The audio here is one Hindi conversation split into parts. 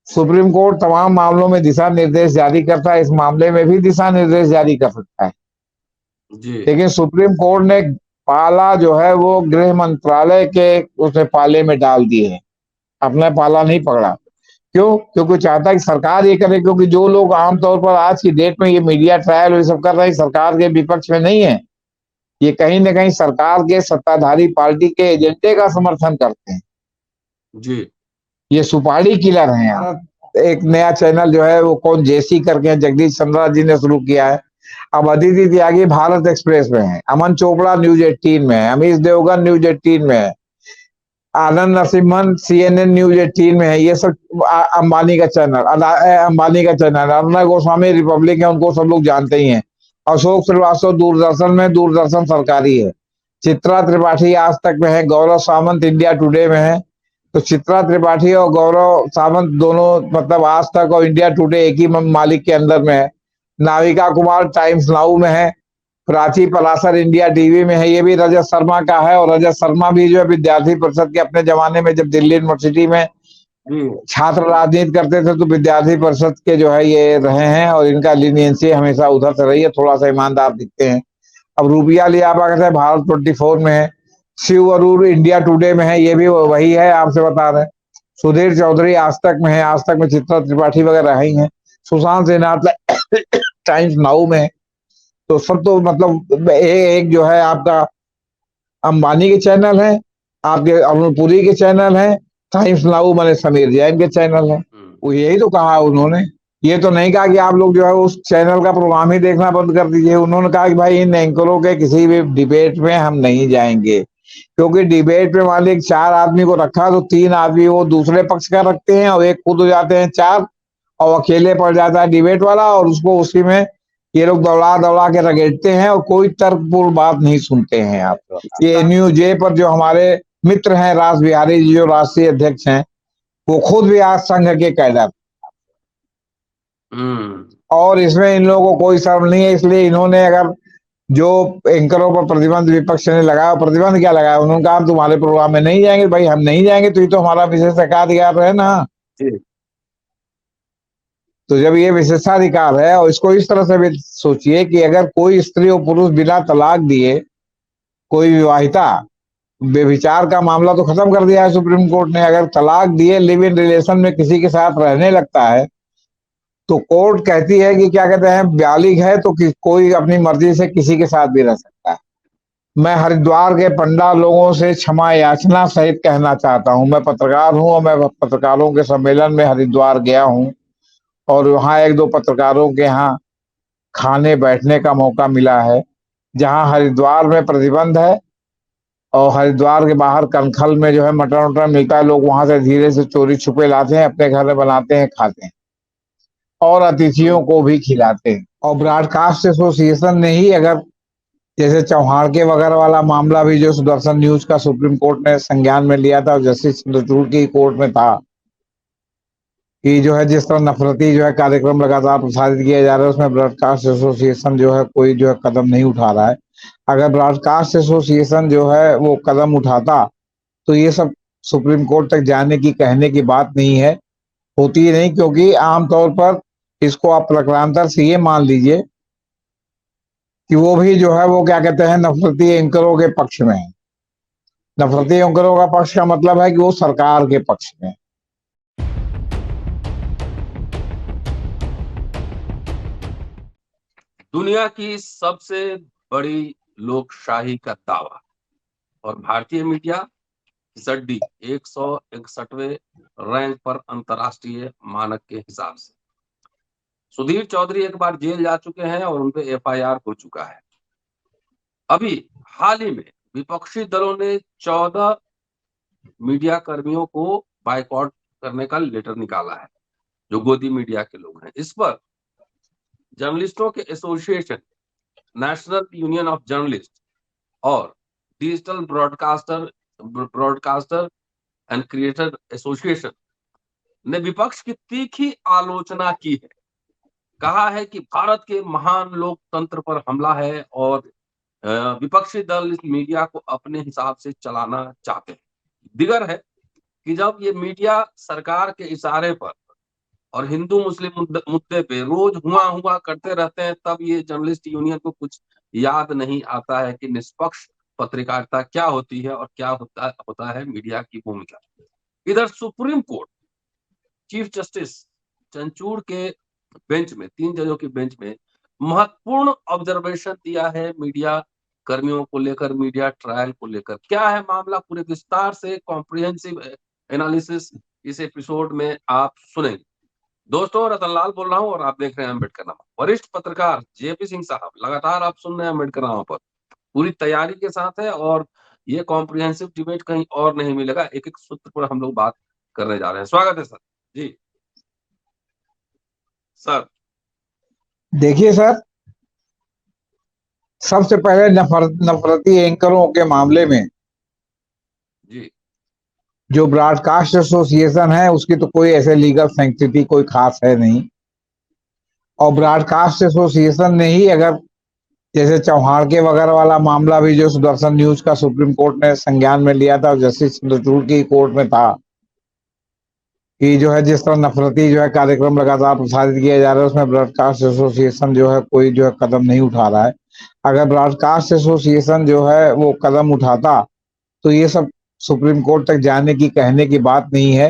सुप्रीम कोर्ट तमाम मामलों में दिशा निर्देश जारी करता है, इस मामले में भी दिशा निर्देश जारी कर सकता है। जी लेकिन सुप्रीम कोर्ट ने पाला जो है वो गृह मंत्रालय के उसने पाले में डाल दिए हैं, अपना पाला नहीं पकड़ा। क्यों? क्योंकि चाहता है कि सरकार ये करे, क्योंकि जो लोग आमतौर पर आज की डेट में ये मीडिया ट्रायल और ये सब कर रहे हैं, सरकार के विपक्ष में नहीं है, ये कहीं ना कहीं सरकार के सत्ताधारी पार्टी के एजेंडे का समर्थन करते हैं। जी ये सुपारी किलर हैं यार। एक नया चैनल जो है वो कौन जेसी करके है, जगदीश चंद्रा जी ने शुरू किया है। अब अदिति त्यागी भारत एक्सप्रेस में है, अमन चोपड़ा न्यूज 18 में है, अमीश देवगन न्यूज 18 में है, आनंद नरसिम्हन सीएनएन न्यूज 18 में है। ये सब अंबानी का चैनल, अंबानी का चैनल। अर्णब गोस्वामी रिपब्लिक है, उनको सब लोग जानते ही हैं। अशोक श्रीवास्तव दूरदर्शन में, दूरदर्शन सरकारी है। चित्रा त्रिपाठी आज तक में है, गौरव सामंत इंडिया टुडे में है। तो चित्रा त्रिपाठी और गौरव सामंत दोनों मतलब आज तक और इंडिया टुडे एक ही मालिक के अंदर में है। नाविका कुमार टाइम्स नाउ में है। प्राची पराशर इंडिया टीवी में है, ये भी रजत शर्मा का है। और रजत शर्मा भी जो है विद्यार्थी परिषद के, अपने जमाने में जब दिल्ली यूनिवर्सिटी में जी छात्र राजनीति करते थे तो विद्यार्थी परिषद के जो है ये रहे हैं, और इनका लीनियंसी हमेशा उधर से रही है, थोड़ा सा ईमानदार दिखते हैं। अब रूबिया लियाबा कहते हैं भारत 24 में है। शिव अरूर इंडिया टुडे में है, ये भी वही है, आपसे बता रहे हैं। सुधीर चौधरी आज तक में है, आज तक में चित्रा त्रिपाठी वगैरह ही है। सुशांत सिन्हा टाइम्स नाउ में है। तो सब तो मतलब एक जो है आपका अंबानी के चैनल है, आपके अरुणपुरी के चैनल है, टाइम्स नाउ माने समीर जैन के चैनल है। वो यही तो कहा उन्होंने, ये तो नहीं कहा कि आप लोग जो है उस चैनल का प्रोग्राम ही देखना बंद कर दीजिए। उन्होंने कहा कि भाई इन एंकरों के किसी भी डिबेट में हम नहीं जाएंगे, क्योंकि डिबेट में मान लीजिए 4 आदमी को रखा तो 3 आदमी वो दूसरे पक्ष का रखते हैं और एक खुद हो जाते हैं 4, और अकेले पड़ जाता है डिबेट वाला, और उसको उसी में ये लोग दौड़ा दौड़ा के रगेड़ते हैं और कोई तर्कपूर्ण बात नहीं सुनते हैं। आप ये न्यूज ए पर जो हमारे मित्र हैं रास बिहारी जी, जो राष्ट्रीय अध्यक्ष हैं, वो खुद भी आज संघ के कैडर, और इसमें इन लोगों को कोई शर्म नहीं है। इसलिए इन्होंने अगर जो एंकरों पर प्रतिबंध विपक्ष ने लगाया, प्रतिबंध क्या लगाया, उन्होंने कहा हम तुम्हारे प्रोग्राम में नहीं जाएंगे। भाई हम नहीं जाएंगे तो ये तो हमारा विशेषाधिकार है ना। जी तो जब ये विशेषाधिकार है, और इसको इस तरह से भी सोचिए कि अगर कोई स्त्री और पुरुष बिना तलाक दिए, कोई विवाहिता, बेविचार का मामला तो खत्म कर दिया है सुप्रीम कोर्ट ने। अगर तलाक दिए लिव इन रिलेशन में किसी के साथ रहने लगता है, तो कोर्ट कहती है कि क्या कहते हैं, बालिग है तो कोई अपनी मर्जी से किसी के साथ भी रह सकता है। मैं हरिद्वार के पंडा लोगों से क्षमा याचना सहित कहना चाहता हूं, मैं पत्रकार हूं और मैं पत्रकारों के सम्मेलन में हरिद्वार गया हूं, और वहां एक दो पत्रकारों के यहाँ खाने बैठने का मौका मिला है, जहां हरिद्वार में प्रतिबंध है और हरिद्वार के बाहर कनखल में जो है मटन वटन मिलता है, लोग वहां से धीरे से चोरी छुपे लाते हैं, अपने घर में बनाते हैं, खाते हैं और अतिथियों को भी खिलाते हैं। और ब्रॉडकास्ट एसोसिएशन ने ही, अगर जैसे चौहान के वगैरह वाला मामला भी जो सुदर्शन न्यूज का सुप्रीम कोर्ट ने संज्ञान में लिया था, जस्टिस चंद्रचूड़ की कोर्ट में था कि जो है जिस तरह नफरती जो है कार्यक्रम लगातार प्रसारित किया जा रहा है, उसमें ब्रॉडकास्ट एसोसिएशन जो है कोई जो है कदम नहीं उठा रहा है। अगर ब्रॉडकास्ट एसोसिएशन जो है वो कदम उठाता तो ये सब सुप्रीम कोर्ट तक जाने की, कहने की बात नहीं है, होती ही नहीं। क्योंकि आमतौर पर इसको आप प्रकारांतर से ये मान लीजिए कि वो भी जो है वो क्या कहते हैं, नफरती एंकरों के पक्ष में है। नफरती एंकरों का पक्ष का मतलब है कि वो सरकार के पक्ष में है। दुनिया की सबसे बड़ी लोकशाही का दावा और भारतीय मीडिया सड्डी 161वें रैंक पर अंतर्राष्ट्रीय मानक के हिसाब से। सुधीर चौधरी एक बार जेल जा चुके हैं और उनपे एफआईआर हो चुका है। अभी हाल ही में विपक्षी दलों ने 14 मीडिया कर्मियों को बाइकआउट करने का लेटर निकाला है, जो गोदी मीडिया के लोग हैं। इस पर जर्नलिस्टों के association, national union of journalist और digital broadcaster and creator association ने विपक्ष की तीखी आलोचना की है। कहा है कि भारत के महान लोकतंत्र पर हमला है और विपक्षी दल इस मीडिया को अपने हिसाब से चलाना चाहते हैं। दिगर है कि जब ये मीडिया सरकार के इशारे पर और हिंदू मुस्लिम मुद्दे पे रोज हुआ हुआ करते रहते हैं, तब ये जर्नलिस्ट यूनियन को कुछ याद नहीं आता है कि निष्पक्ष पत्रकारिता क्या होती है और क्या होता है मीडिया की भूमिका। इधर सुप्रीम कोर्ट चीफ जस्टिस चंचूड़ के बेंच में, 3 जजों की बेंच में महत्वपूर्ण ऑब्जर्वेशन दिया है मीडिया कर्मियों को लेकर, मीडिया ट्रायल को लेकर। क्या है मामला, पूरे विस्तार से कॉम्प्रिहेंसिव एनालिसिस इस एपिसोड में आप सुनेंगे। दोस्तों, रतनलाल बोल रहा हूं और आप देख रहे हैं अम्बेडकर नामा। वरिष्ठ पत्रकार जेपी सिंह साहब, लगातार आप सुन रहे हैं अम्बेडकर नामा पर, पूरी तैयारी के साथ है और ये कॉम्प्रिहेंसिव डिबेट कहीं और नहीं मिलेगा। एक एक सूत्र पर हम लोग बात करने जा रहे हैं। स्वागत है सर जी। सर देखिए सर, सबसे पहले नफरती एंकरों के मामले में जी जो ब्रॉडकास्ट एसोसिएशन है उसकी तो कोई ऐसे लीगल सैंक्टिटी कोई खास है नहीं। और जी ब्रॉडकास्ट एसोसिएशन ने ही, अगर जैसे चौहान के वगैरह वाला मामला भी जो सुदर्शन न्यूज का सुप्रीम कोर्ट ने संज्ञान में लिया था और जस्टिस चंद्रचूड़ की कोर्ट में था कि जो है जिस तरह नफरती जो है कार्यक्रम लगातार प्रसारित किया जा रहा है उसमें ब्रॉडकास्ट एसोसिएशन जो है कोई जो है कदम नहीं उठा रहा है। अगर ब्रॉडकास्ट एसोसिएशन जो है वो कदम उठाता तो ये सब सुप्रीम कोर्ट तक जाने की, कहने की बात नहीं है,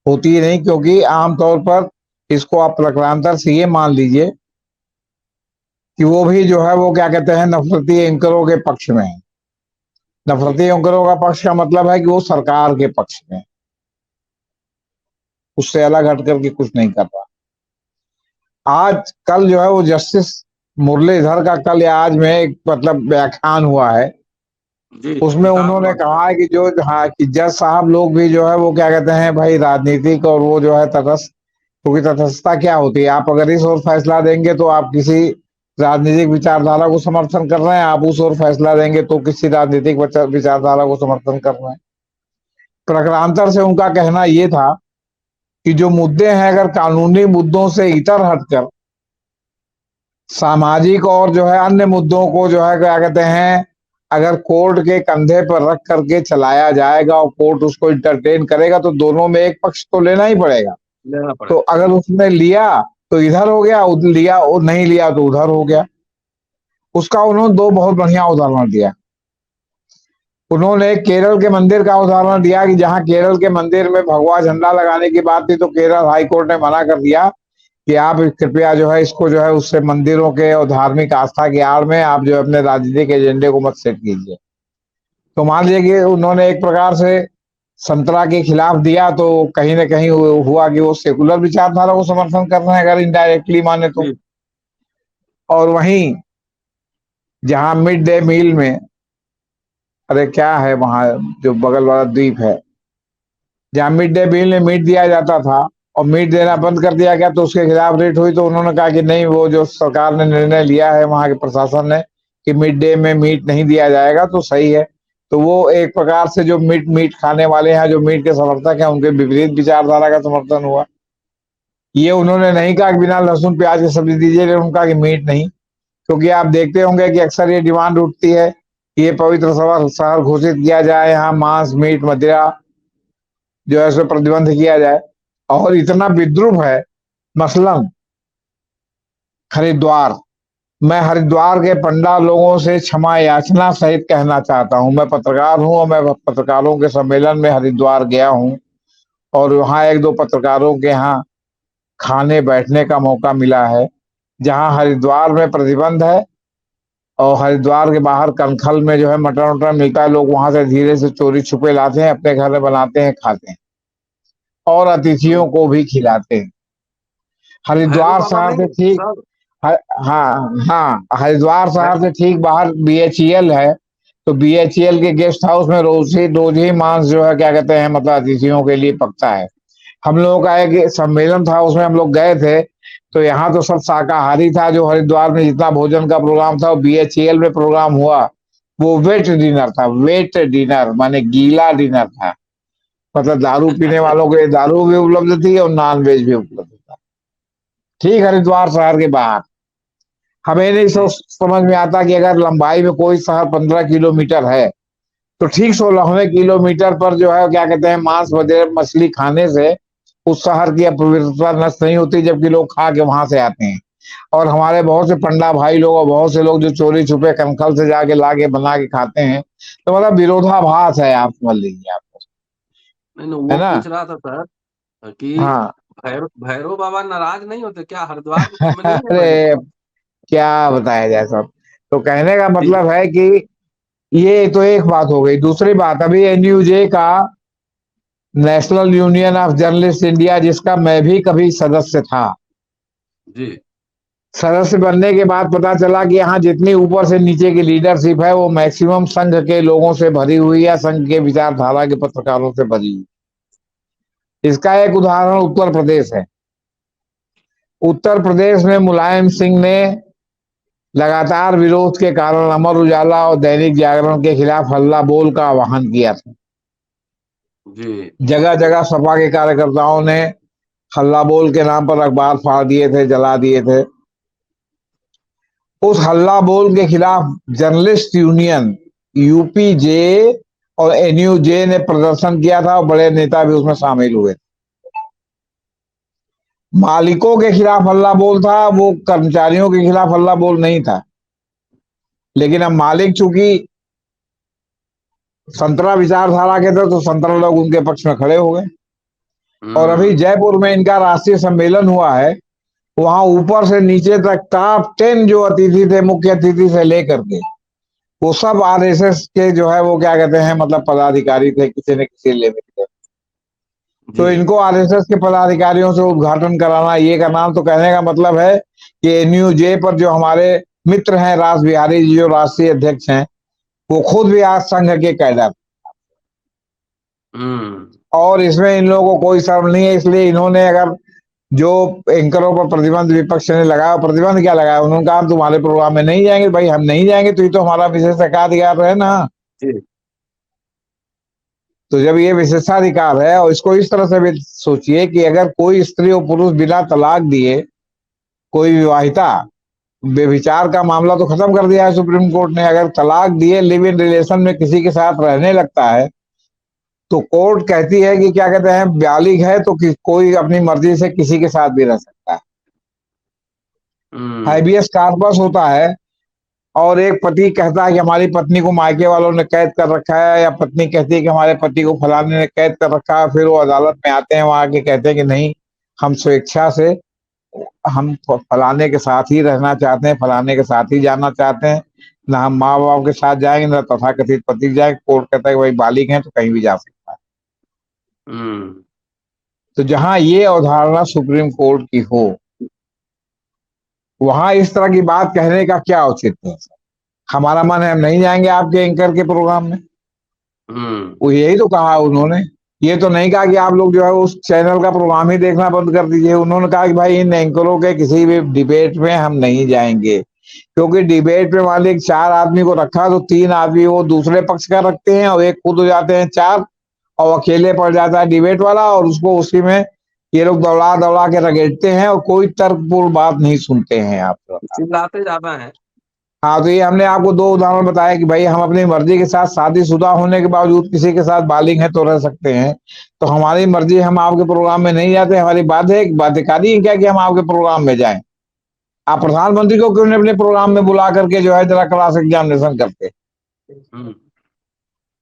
होती ही नहीं। क्योंकि आमतौर पर इसको आप प्रकरणांतर से ये मान लीजिए कि वो भी जो है वो क्या कहते हैं, नफरती एंकरों के पक्ष में है। जी नफरती एंकरों का पक्ष का मतलब है कि वो सरकार के पक्ष में है, उससे अलग हट करके कुछ नहीं कर रहा। आज कल जो है वो जस्टिस मुरलीधर का कल या आज में एक मतलब व्याख्यान हुआ है, जी उसमें किताब उन्होंने लॉन्च कहा हुई। है कि जो, हाँ, कि जज साहब लोग भी जो है वो क्या कहते हैं भाई राजनीतिक और वो जो है तटस्थ, क्योंकि तटस्थता क्या होती है, आप अगर इस ओर फैसला देंगे तो आप किसी राजनीतिक विचारधारा को समर्थन कर रहे हैं, आप उस ओर फैसला देंगे तो किसी राजनीतिक विचारधारा को समर्थन कर रहे हैं। प्रकरणांतर से उनका कहना यह था कि जो मुद्दे हैं अगर कानूनी मुद्दों से इतर हटकर सामाजिक और जो है अन्य मुद्दों को जो है क्या कहते हैं, अगर कोर्ट के कंधे पर रख करके चलाया जाएगा और कोर्ट उसको इंटरटेन करेगा तो दोनों में एक पक्ष तो लेना ही पड़ेगा। लेना तो पड़ेगा अगर जी। उसने लिया तो इधर हो गया, लिया और नहीं लिया तो उधर हो गया। उसका उन्होंने दो बहुत बढ़िया उदाहरण दिया। उन्होंने केरल के मंदिर का उदाहरण दिया कि जहां केरल के मंदिर में भगवा झंडा लगाने की बात थी तो केरल हाई कोर्ट ने मना कर दिया कि आप कृपया जो है इसको जो है उससे मंदिरों के और धार्मिक आस्था की आड़ में आप जो है अपने राजनीतिक एजेंडे को मत सेट कीजिए। तो मान लीजिए कि उन्होंने एक प्रकार से संतरा के खिलाफ दिया तो कहीं ना कहीं हुआ कि वो सेकुलर विचारधारा को समर्थन कर रहे हैं, अगर इनडायरेक्टली माने तो। जी और वहीं जहां मिड डे मील में, अरे क्या है वहां जो बगल वाला द्वीप है, जहां मिड डे मील में मीट दिया जाता था और मीट देना बंद कर दिया गया तो उसके खिलाफ रेट हुई। तो उन्होंने कहा कि नहीं, वो जो सरकार ने निर्णय लिया है वहां के प्रशासन ने कि मिड डे में मीट नहीं दिया जाएगा तो सही है। तो वो एक प्रकार से जो मीट मीट खाने वाले हैं, जो मीट के समर्थक हैं, उनके विपरीत विचारधारा का समर्थन हुआ। ये उन्होंने नहीं कहा कि बिना लहसुन प्याज की सब्जी दीजिए, लेकिन उनका कि मीट नहीं। क्योंकि आप देखते होंगे कि अक्सर ये डिमांड उठती है कि ये पवित्र शहर घोषित किया जाए, यहाँ मांस मीट मदिरा जो है उस पर प्रतिबंध किया जाए। और इतना विद्रूप है, मसलन हरिद्वार, मैं हरिद्वार के पंडा लोगों से क्षमा याचना सहित कहना चाहता हूं, मैं पत्रकार हूं और मैं पत्रकारों के सम्मेलन में हरिद्वार गया हूं और वहां एक दो पत्रकारों के यहाँ खाने बैठने का मौका मिला है, जहां हरिद्वार में प्रतिबंध है और हरिद्वार के बाहर कनखल में जो है मटन वटन मिलता है, लोग वहां से धीरे से चोरी छुपे लाते हैं, अपने घर में बनाते हैं, खाते हैं और अतिथियों को भी खिलाते हैं। भैरू हरिद्वार बाबा शहर में से ठीक, सर। हाँ हाँ, हरिद्वार शहर भै- से ठीक बाहर बीएचईएल है। तो बीएचईएल के गेस्ट हाउस में रोज ही मांस जो है क्या कहते हैं मतलब अतिथियों के लिए पकता है। हम लोगों का एक सम्मेलन था, उसमें हम लोग गए थे तो यहाँ तो सब शाकाहारी था। जो हरिद्वार में जितना भोजन का प्रोग्राम था वो बीएचईएल में प्रोग्राम हुआ, वो वेट डिनर था। वेट डिनर माने गीला डिनर था, मतलब दारू पीने वालों के लिए दारू भी उपलब्ध थी और नॉन वेज भी उपलब्ध था, ठीक हरिद्वार शहर के बाहर। हमें नहीं जी समझ में आता कि अगर लंबाई में कोई शहर 15 किलोमीटर है तो ठीक 16वें किलोमीटर पर जो है क्या कहते हैं मांस वगैरह मछली खाने से उस शहर की अपवित्रता नष्ट नहीं होती, जबकि लोग खा के वहां से आते हैं। और हमारे बहुत से पंडा भाई लोग और बहुत से लोग जो चोरी छुपे कनखल से जाके लाके बना के खाते हैं। तो मतलब विरोधाभास है, आप समझ लीजिए आप, नहीं नहीं, है वो ना। पूछ रहा था सर कि हाँ। भैरव बाबा नाराज नहीं होते क्या? हरिद्वार में नहीं है भैरव अरे बाबा? क्या बताया जाए सब। तो कहने का ठीक। मतलब है कि ये तो एक बात हो गई। दूसरी बात, अभी एनयूजे का, national union of journalist India, जिसका मैं भी कभी सदस्य था, जी। सदस्य बनने के बाद पता चला कि यहाँ जितनी ऊपर से नीचे की लीडरशिप है वो मैक्सिमम संघ के लोगों से भरी हुई या संघ के विचारधारा के पत्रकारों से भरी हुई। इसका एक उदाहरण उत्तर प्रदेश है। उत्तर प्रदेश में मुलायम सिंह ने लगातार विरोध के कारण अमर उजाला और दैनिक जागरण के खिलाफ हल्ला बोल का आह्वान किया था। जी। जगह जगह सपा के कार्यकर्ताओं ने हल्ला बोल के नाम पर अखबार फाड़ दिए थे, जला दिए थे। उस हल्ला बोल के खिलाफ जर्नलिस्ट यूनियन यूपीजे और एनयूजे ने प्रदर्शन किया था और बड़े नेता भी उसमें शामिल हुए। मालिकों के खिलाफ हल्ला बोल था, वो कर्मचारियों के खिलाफ हल्ला बोल नहीं था। लेकिन अब मालिक चूंकि संतरा विचारधारा के थे तो संतरा लोग उनके पक्ष में खड़े हो गए। और अभी हम्म। जयपुर में इनका राष्ट्रीय सम्मेलन हुआ है। वहां ऊपर से नीचे तक टॉप 10 जो अतिथि थे, मुख्य अतिथि से लेकर के, वो सब आरएसएस के जो है वो क्या कहते हैं, मतलब पदाधिकारी थे, किसी न किसी लेवल के। तो जी। इनको आरएसएस के पदाधिकारियों से उद्घाटन कराना, ये करना, तो कहने का मतलब है कि एनयूजे पर जो हमारे मित्र हैं रास बिहारी जी, जो राष्ट्रीय अध्यक्ष हैं, वो खुद भी आज संघ के कैडर। हम्म। और इसमें इन लोगों को कोई शर्म नहीं है। इसलिए इन्होंने, अगर जो एंकरों पर प्रतिबंध विपक्ष ने लगाया, प्रतिबंध क्या लगाया, उन्होंने कहा हम तुम्हारे प्रोग्राम में नहीं जाएंगे। भाई हम नहीं जाएंगे तो ये तो हमारा विशेषाधिकार है ना। जी। तो जब ये विशेषाधिकार है, और इसको इस तरह से भी सोचिए कि अगर कोई स्त्री और पुरुष बिना तलाक दिए, कोई विवाहिता, बेविचार का मामला तो खत्म कर दिया है सुप्रीम कोर्ट ने, अगर तलाक दिए लिव इन रिलेशन में किसी के साथ रहने लगता है, तो कोर्ट कहती है कि क्या कहते हैं, बालिग है तो कोई अपनी मर्जी से किसी के साथ भी रह सकता है। हम्म। हाइबियस कार्पस होता है। और एक पति कहता है कि हमारी पत्नी को मायके वालों ने कैद कर रखा है, या पत्नी कहती है कि हमारे पति को फलाने ने कैद कर रखा है। फिर वो अदालत में आते हैं, वहां आके कहते हैं कि नहीं, हम स्वेच्छा से, हम फलाने के साथ ही रहना चाहते हैं, फलाने के साथ ही जाना चाहते हैं। ना हम माँ बाप के साथ जाएंगे, ना तथाकथित पति जाएंगे। कोर्ट कहता है कि भाई बालिग हैं तो कहीं भी जा सकता है। हम्म। तो जहां ये अवधारणा सुप्रीम कोर्ट की हो, वहां इस तरह की बात कहने का क्या औचित्य है। हमारा मन है हम नहीं जाएंगे आपके एंकर के प्रोग्राम में। हम्म। वो यही तो कहा उन्होंने। ये तो नहीं कहा कि आप लोग जो है उस चैनल का प्रोग्राम ही देखना बंद कर दीजिए। उन्होंने कहा कि भाई इन एंकरों के किसी भी डिबेट में हम नहीं जाएंगे, क्योंकि डिबेट में मान लीजिए 4 आदमी को रखा तो 3 आदमी वो दूसरे पक्ष का रखते हैं और एक खुद हो जाते हैं 4, और अकेले पड़ जाता है डिबेट वाला, और उसको उसी में ये लोग दौड़ा दौड़ा के रगेड़ते हैं और कोई तर्कपूर्ण बात नहीं सुनते हैं। आप, चिल्लाते ज्यादा है। हाँ, तो ये हमने आपको 2 उदाहरण बताया कि भाई हम अपनी मर्जी के साथ शादीशुदा होने के बावजूद किसी के साथ बालिग हैं तो रह सकते हैं। तो हमारी मर्जी, हम आपके प्रोग्राम में नहीं जाते, हमारी बाध्यकारी है क्या कि हम आपके प्रोग्राम में जाएं। आप प्रधानमंत्री को क्यों नहीं अपने प्रोग्राम में बुला करके जो है जरा क्लास एग्जामिनेशन करते। हम्म।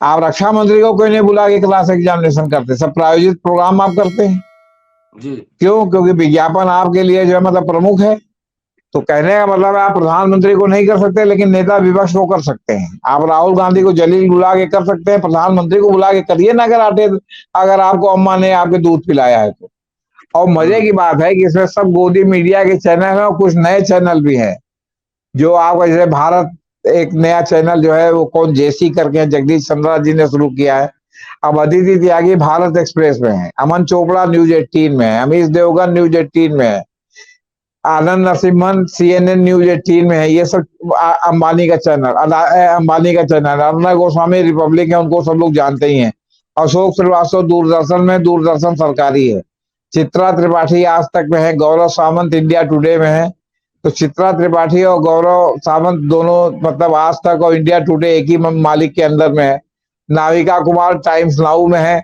आप रक्षा मंत्री को क्यों नहीं बुला के क्लास एग्जामिनेशन करते। सब प्रायोजित प्रोग्राम आप करते हैं। जी। क्यों? क्योंकि विज्ञापन आपके लिए जो है मतलब प्रमुख है। तो कहने का मतलब है, आप प्रधानमंत्री को नहीं कर सकते लेकिन नेता विपक्ष को कर सकते हैं। आप राहुल गांधी को जलील बुला के कर सकते हैं, प्रधानमंत्री को बुला के करिए ना, अगर आपको अम्मा ने आपके दूध पिलाया है तो। और मजे की बात है कि इसमें सब गोदी मीडिया के चैनल है और कुछ नए चैनल भी हैं जो आपका, जैसे भारत, एक नया चैनल जो है वो कौन जेसी करके है, जगदीश चंद्रा जी ने शुरू किया है। अब अदिति त्यागी भारत एक्सप्रेस में है, अमन चोपड़ा न्यूज 18 में है, अमीश देवगन न्यूज 18 में है, आनंद नरसिम्हन CNN न्यूज 18 में है। ये सब अंबानी का चैनल, अंबानी का चैनल। अर्णब गोस्वामी रिपब्लिक है, उनको सब लोग जानते ही हैं। अशोक श्रीवास्तव दूरदर्शन में, दूरदर्शन सरकारी है। चित्रा त्रिपाठी आज तक में है, गौरव सावंत इंडिया टुडे में है। तो चित्रा त्रिपाठी और गौरव सावंत दोनों मतलब आज तक और इंडिया टुडे एक ही मालिक के अंदर में है। नाविका कुमार टाइम्स नाउ में है।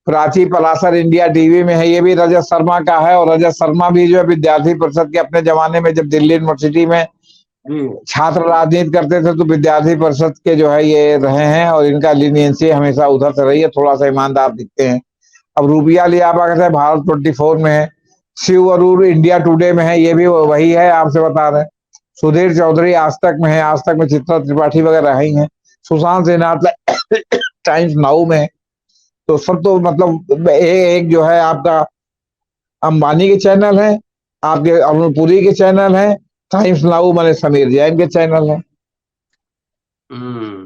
प्राची पराशर इंडिया टीवी में है, ये भी रजत शर्मा का है। और रजत शर्मा भी जो है विद्यार्थी परिषद के, अपने जमाने में जब दिल्ली यूनिवर्सिटी में जी। छात्र राजनीति करते थे तो विद्यार्थी परिषद के जो है ये रहे हैं, और इनका लीनियंसी हमेशा उधर से रही है, थोड़ा सा ईमानदार दिखते हैं। अब रूबिया लियाबा कहते हैं भारत 24 में है। शिव अरूर इंडिया टुडे में है, ये भी वही है, आपसे बता रहे हैं। सुधीर चौधरी आज तक में है, आज तक में चित्रा त्रिपाठी वगैरह ही है। सुशांत सिन्हा टाइम्स नाउ में है। तो सब तो मतलब एक जो है आपका अंबानी के चैनल है, आपके अरुणपुरी के चैनल है, टाइम्स नाउ माने समीर जैन के चैनल है।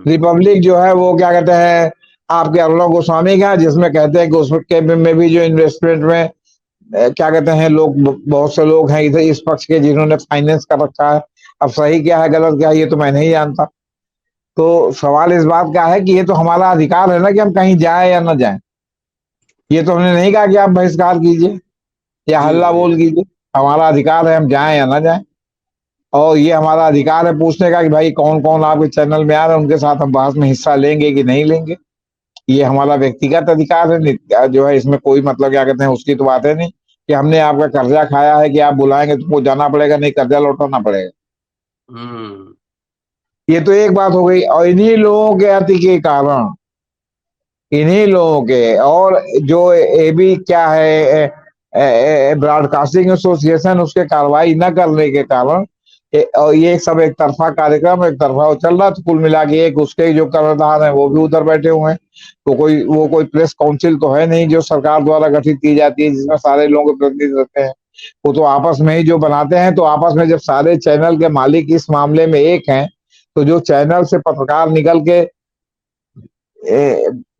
रिपब्लिक जो है वो क्या कहते हैं आपके अरुणव गोस्वामी का, जिसमें कहते हैं कि उसके में भी जो इन्वेस्टमेंट में क्या कहते हैं लोग, बहुत से लोग हैं इधर इस पक्ष के जिन्होंने फाइनेंस कर रखा है। अब सही क्या है गलत क्या है ये तो मैं नहीं जानता। तो सवाल इस बात का है कि ये तो हमारा अधिकार है ना कि हम कहीं जाए या ना जाए। ये तो हमने नहीं कहा कि आप बहिष्कार कीजिए या हल्ला बोल कीजिए, हमारा अधिकार है हम जाएं या ना जाएं। और ये हमारा अधिकार है पूछने का कि भाई कौन कौन आपके चैनल में आ रहे हैं, उनके साथ हम बहस में हिस्सा लेंगे कि नहीं लेंगे। ये हमारा व्यक्तिगत अधिकार है जो है, इसमें कोई मतलब क्या कहते हैं उसकी तो बात है नहीं कि हमने आपका कर्जा खाया है कि आप बुलाएंगे तो वो जाना पड़ेगा, नहीं कर्जा लौटाना पड़ेगा। ये तो एक बात हो गई। और इन्हीं लोगों के अति के कारण, इन्हीं लोगों के, और जो ये भी क्या है ब्रॉडकास्टिंग एसोसिएशन, उसके कार्रवाई न करने के कारण और ये सब एक तरफा कार्यक्रम, एक तरफा चल रहा। तो कुल मिला के एक उसके जो कर्णधार है वो भी उधर बैठे हुए हैं। तो कोई प्रेस काउंसिल तो है नहीं जो सरकार द्वारा गठित की जाती है जिसमें सारे लोगों के प्रतिनिधि रहते हैं। वो तो आपस में ही जो बनाते हैं। तो आपस में जब सारे चैनल के मालिक इस मामले में एक हैं, तो जो चैनल से पत्रकार निकल के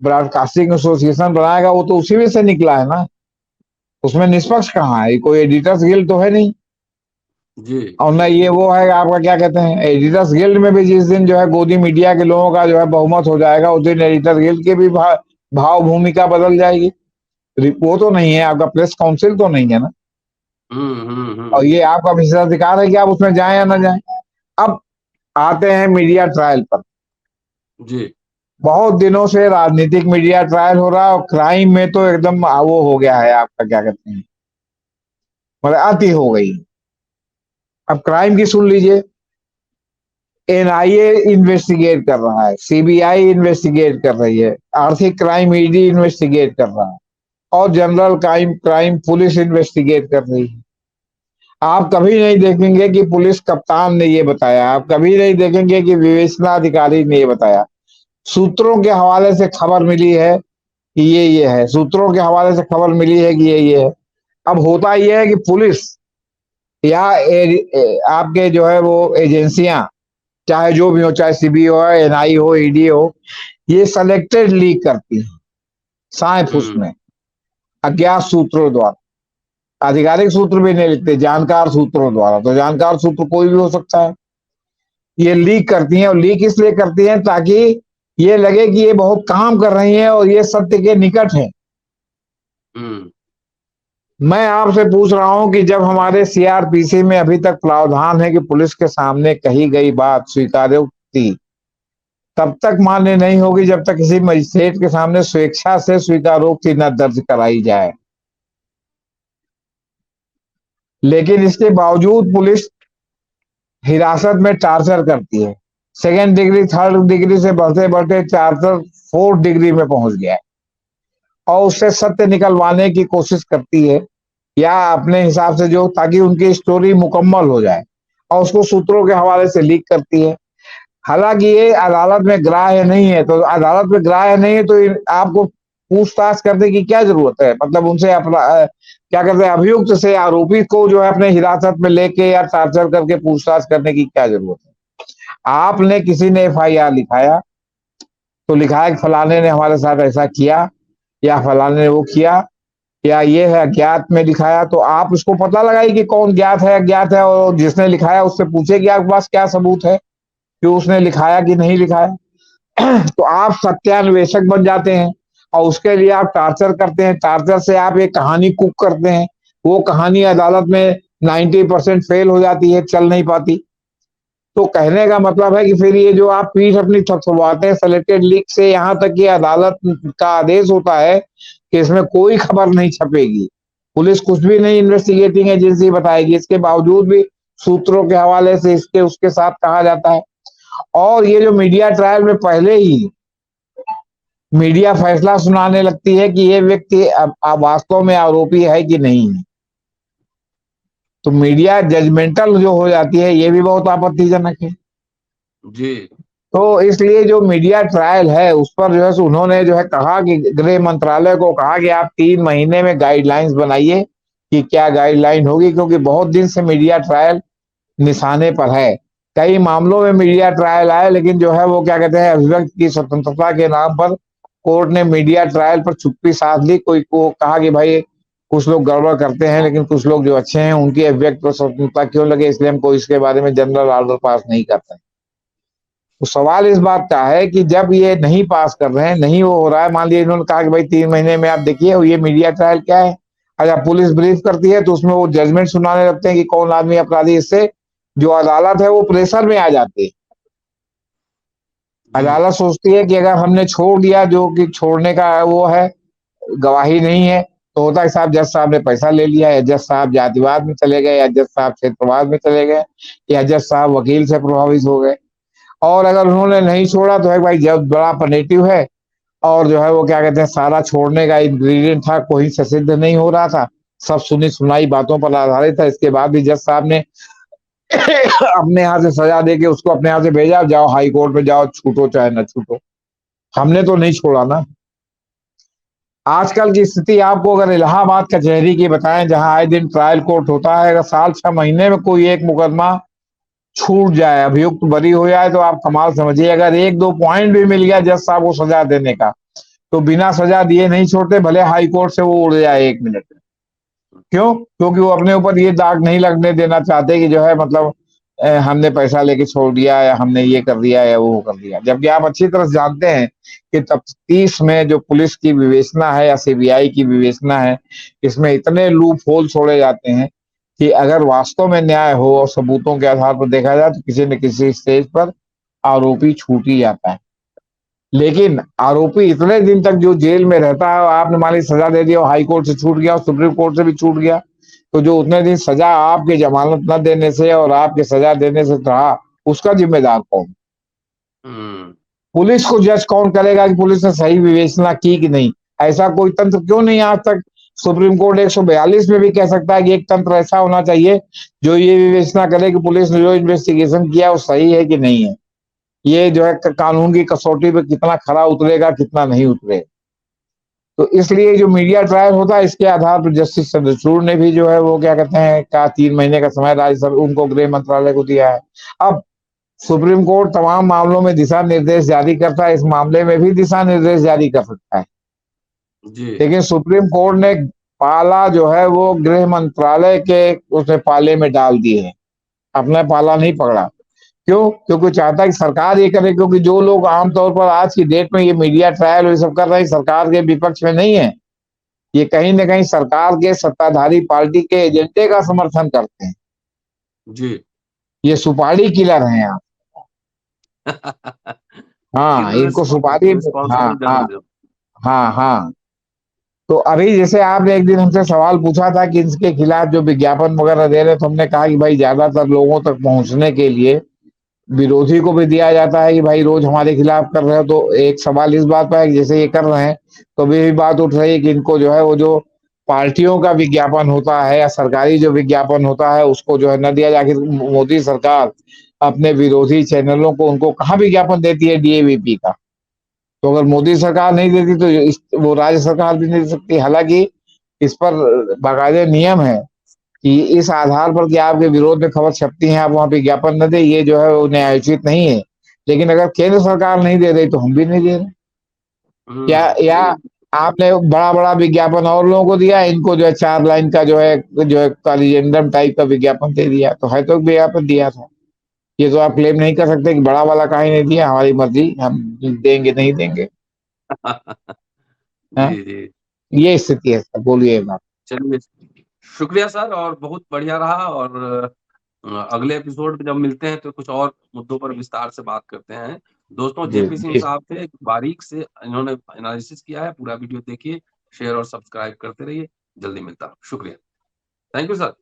ब्रॉडकास्टिंग एसोसिएशन बनाएगा वो तो उसी में से निकला है ना। उसमें निष्पक्ष कहाँ है, कोई एडिटर्स गिल्ड तो है नहीं जी। और ना ये वो है आपका क्या कहते हैं एडिटर्स गिल्ड में भी जिस दिन जो है गोदी मीडिया के लोगों का जो है बहुमत हो जाएगा उस दिन एडिटर्स गिल्ड की भी भाव भूमिका बदल जाएगी। वो तो नहीं है, आपका प्रेस काउंसिल तो नहीं है ना। और ये आपका विशेषाधिकार है कि आप उसमें जाए या ना जाए। अब आते हैं मीडिया ट्रायल पर। जी। बहुत दिनों से राजनीतिक मीडिया ट्रायल हो रहा है और क्राइम में तो एकदम वो हो गया है आपका क्या कहते हैं, मतलब अति हो गई। अब क्राइम की सुन लीजिए। एनआईए इन्वेस्टिगेट कर रहा है, सीबीआई इन्वेस्टिगेट कर रही है, आर्थिक क्राइम ईडी इन्वेस्टिगेट कर रहा है, और जनरल क्राइम पुलिस इन्वेस्टिगेट कर रही है। आप कभी नहीं देखेंगे कि पुलिस कप्तान ने ये बताया, आप कभी नहीं देखेंगे कि विवेचना अधिकारी ने ये बताया। सूत्रों के हवाले से खबर मिली है कि ये है, सूत्रों के हवाले से खबर मिली है कि ये है। अब होता यह है कि पुलिस या आपके जो है वो एजेंसियां, चाहे जो भी हो, चाहे सीबी हो, एनआई हो, ईडी हो, ये सेलेक्टेड लीक करती है साए फुस में अज्ञात सूत्रों द्वारा। आधिकारिक सूत्र भी नहीं लिखते, जानकार सूत्रों द्वारा। तो जानकार सूत्र कोई भी हो सकता है। ये लीक करती हैं, और लीक इसलिए करती हैं ताकि ये लगे कि ये बहुत काम कर रही हैं और ये सत्य के निकट है। मैं आपसे पूछ रहा हूं कि जब हमारे सीआरपीसी में अभी तक प्रावधान है कि पुलिस के सामने कही गई बात स्वीकारोक्ति तब तक मान्य नहीं होगी जब तक किसी मजिस्ट्रेट के सामने स्वेच्छा से स्वीकारोक्ति न दर्ज कराई जाए। लेकिन इसके बावजूद पुलिस हिरासत में टार्चर करती है। सेकेंड डिग्री, थर्ड डिग्री से बढ़ते बढ़ते टार्चर फोर्थ डिग्री में पहुंच गया है, और उससे सत्य निकलवाने की कोशिश करती है या अपने हिसाब से जो, ताकि उनकी स्टोरी मुकम्मल हो जाए, और उसको सूत्रों के हवाले से लीक करती है। हालांकि ये अदालत में ग्राह्य नहीं है। तो अदालत में ग्राह्य नहीं है तो आपको पूछताछ करने की क्या जरूरत है। मतलब उनसे क्या कहते हैं अभियुक्त से आरोपी को जो है अपने हिरासत में लेके या टार्चर करके पूछताछ करने की क्या जरूरत है। आपने किसी ने एफआईआर लिखाया तो लिखा है कि फलाने ने हमारे साथ ऐसा किया या फलाने ने वो किया, या ये है अज्ञात में लिखाया। तो आप उसको पता लगाइए कि कौन ज्ञात है अज्ञात है, और जिसने लिखाया उससे पूछे कि आपके पास क्या सबूत है कि उसने लिखाया कि नहीं लिखाया। तो आप सत्यान्वेषक बन जाते हैं और उसके लिए आप टार्चर करते हैं। टार्चर से आप एक कहानी कुक करते हैं, वो कहानी अदालत में 90% फेल हो जाती है, चल नहीं पाती। तो कहने का मतलब है कि फिर ये जो आप पीठ अपनी थपथपाते हैं सेलेक्टेड लीक से, यहाँ तक कि अदालत का आदेश होता है कि इसमें कोई खबर नहीं छपेगी, पुलिस कुछ भी नहीं इन्वेस्टिगेटिंग एजेंसी बताएगी, इसके बावजूद भी सूत्रों के हवाले से इसके उसके साथ कहा जाता है। और ये जो मीडिया ट्रायल में पहले ही मीडिया फैसला सुनाने लगती है कि ये व्यक्ति अब वास्तव में आरोपी है कि नहीं है, तो मीडिया जजमेंटल जो हो जाती है, ये भी बहुत आपत्तिजनक है। जी। तो इसलिए जो मीडिया ट्रायल है उस पर जो है उन्होंने जो है कहा कि गृह मंत्रालय को कहा कि आप 3 महीने में गाइडलाइंस बनाइए कि क्या गाइडलाइन होगी, क्योंकि बहुत दिन से मीडिया ट्रायल निशाने पर है। कई मामलों में मीडिया ट्रायल आए, लेकिन जो है वो क्या कहते हैं, अभिव्यक्ति की स्वतंत्रता के नाम पर कोर्ट ने मीडिया ट्रायल पर चुप्पी साध ली। कोई को कहा कि भाई कुछ लोग गड़बड़ करते हैं, लेकिन कुछ लोग जो अच्छे हैं उनकी अभिव्यक्ति पर स्वतंत्रता क्यों लगे, इसलिए हम कोई इसके बारे में जनरल ऑर्डर पास नहीं करते। तो सवाल इस बात का है कि जब ये नहीं पास कर रहे हैं, नहीं वो हो रहा है, मान लीजिए इन्होंने कहा कि भाई 3 महीने में आप देखिए, ये मीडिया ट्रायल क्या है। अगर पुलिस ब्रीफ करती है तो उसमें वो जजमेंट सुनाने लगते हैं कि कौन आदमी अपराधी, इससे जो अदालत है वो प्रेशर में आ जाती है। जी। अदालत सोचती है कि अगर हमने छोड़ दिया, जो कि छोड़ने का वो है, गवाही नहीं है, तो होता है साहब जज साहब ने पैसा ले लिया, या जज साहब जातिवाद में चले गए, या जज साहब क्षेत्रवाद में चले गए, या जज साहब वकील से प्रभावित हो गए। और अगर उन्होंने नहीं छोड़ा तो है भाई जब बड़ा पनेटिव है, और जो है वो क्या कहते हैं, सारा छोड़ने का इंग्रेडिएंट था, कोई से सिद्ध नहीं हो रहा था, सब सुनी सुनाई बातों पर आधारित था। इसके बाद भी जज साहब ने अपने यहाँ से सजा दे के उसको अपने यहाँ से भेजा, जाओ हाई कोर्ट में जाओ, छूटो चाहे न छूटो, हमने तो नहीं छोड़ा ना। आजकल की स्थिति आपको अगर इलाहाबाद कचहरी की बताएं, जहां आए दिन ट्रायल कोर्ट होता है, अगर साल 6 महीने में कोई एक मुकदमा छूट जाए, अभियुक्त बरी हो जाए, तो आप कमाल समझिए। अगर 1-2 पॉइंट भी मिल गया जज साहब को सजा देने का, तो बिना सजा दिए नहीं छोड़ते, भले हाई कोर्ट से वो उड़ जाए 1 मिनट में। क्यों? क्योंकि वो अपने ऊपर ये दाग नहीं लगने देना चाहते कि जो है मतलब हमने पैसा लेके छोड़ दिया, या हमने ये कर दिया या वो कर दिया। जबकि आप अच्छी तरह जानते हैं कि तफ्तीश में जो पुलिस की विवेचना है या सीबीआई की विवेचना है, इसमें इतने लूप होल छोड़े जाते हैं कि अगर वास्तव में न्याय हो और सबूतों के आधार पर देखा जाए, तो किसी न किसी स्टेज पर आरोपी छूट ही जाता है। लेकिन आरोपी इतने दिन तक जो जेल में रहता है, आपने मान ली सजा दे दिया, हाई कोर्ट से छूट गया और सुप्रीम कोर्ट से भी छूट गया, तो जो उतने दिन सजा आपके जमानत न देने से और आपके सजा देने से रहा, उसका जिम्मेदार कौन? हम्म। पुलिस को जज कौन करेगा कि पुलिस ने सही विवेचना की कि नहीं? ऐसा कोई तंत्र क्यों नहीं आज तक? सुप्रीम कोर्ट 142 में भी कह सकता है कि एक तंत्र ऐसा होना चाहिए जो ये विवेचना करे कि पुलिस ने जो इन्वेस्टिगेशन किया वो सही है कि नहीं है। ये जो है कानून की कसौटी पे कितना खरा उतरेगा, कितना नहीं उतरेगा। तो इसलिए जो मीडिया ट्रायल होता है, इसके आधार पर जस्टिस चंद्रचूड़ ने भी जो है वो क्या कहते हैं का 3 महीने का समय राज्य सरकार उनको गृह मंत्रालय को दिया है। अब सुप्रीम कोर्ट तमाम मामलों में दिशा निर्देश जारी करता है, इस मामले में भी दिशा निर्देश जारी कर सकता है, जी। लेकिन सुप्रीम कोर्ट ने पाला जो है वो गृह मंत्रालय के उसने पाले में डाल दिए हैं, अपना पाला नहीं पकड़ा। क्यों? क्योंकि चाहता है कि सरकार ये करे, क्योंकि जो लोग आमतौर पर आज की डेट में ये मीडिया ट्रायल ये सब कर रहे हैं, सरकार के विपक्ष में नहीं है, ये कहीं ना कहीं सरकार के सत्ताधारी पार्टी के एजेंडे का समर्थन करते हैं। जी। ये सुपारी किलर हैं यहाँ। हाँ, इनको सुपारी। हाँ रिस्पॉन्सिबल हाँ जर्नलिज्म। हाँ हाँ। तो अभी जैसे आपने एक दिन हमसे सवाल पूछा था कि इसके खिलाफ जो विज्ञापन वगैरह दे रहे, तो हमने कहा कि भाई ज्यादातर लोगों तक पहुंचने के लिए विरोधी को भी दिया जाता है कि भाई रोज हमारे खिलाफ कर रहे हो। तो एक सवाल इस बात पर है कि जैसे ये कर रहे हैं, तो अभी भी बात उठ रही है कि इनको जो है वो जो पार्टियों का विज्ञापन होता है या सरकारी जो विज्ञापन होता है उसको जो है न दिया जाए। मोदी सरकार अपने विरोधी चैनलों को उनको कहाँ विज्ञापन देती है डीएवीपी का? तो अगर मोदी सरकार नहीं देती तो वो राज्य सरकार भी नहीं दे सकती। हालांकि इस पर बाकायदे नियम है कि इस आधार पर कि आपके विरोध में खबर छपती है, आप वहां विज्ञापन न दे, ये जो है वो न्यायोचित नहीं है। लेकिन अगर केंद्र सरकार नहीं दे रही तो हम भी नहीं दे रहे। क्या या आपने बड़ा बड़ा विज्ञापन और लोगों को दिया, इनको जो है 4 लाइन का जो है कॉलिजेंडम टाइप का विज्ञापन दे दिया, तो है तो विज्ञापन दिया था। ये तो आप क्लेम नहीं कर सकते कि बड़ा वाला काहे नहीं दिया, हमारी मर्जी, हम देंगे नहीं देंगे। हाँ? जी। जी। ये स्थिति है सर, बोलिए बात। चलिए, शुक्रिया सर, और बहुत बढ़िया रहा। और अगले एपिसोड में जब मिलते हैं तो कुछ और मुद्दों पर विस्तार से बात करते हैं। दोस्तों, जी जेपी सिंह जी। साहब थे, बारीक से इन्होंने एनालिसिस किया है, पूरा वीडियो देखिए। शेयर और सब्सक्राइब करते रहिए। जल्दी मिलता हूं, शुक्रिया, थैंक यू सर।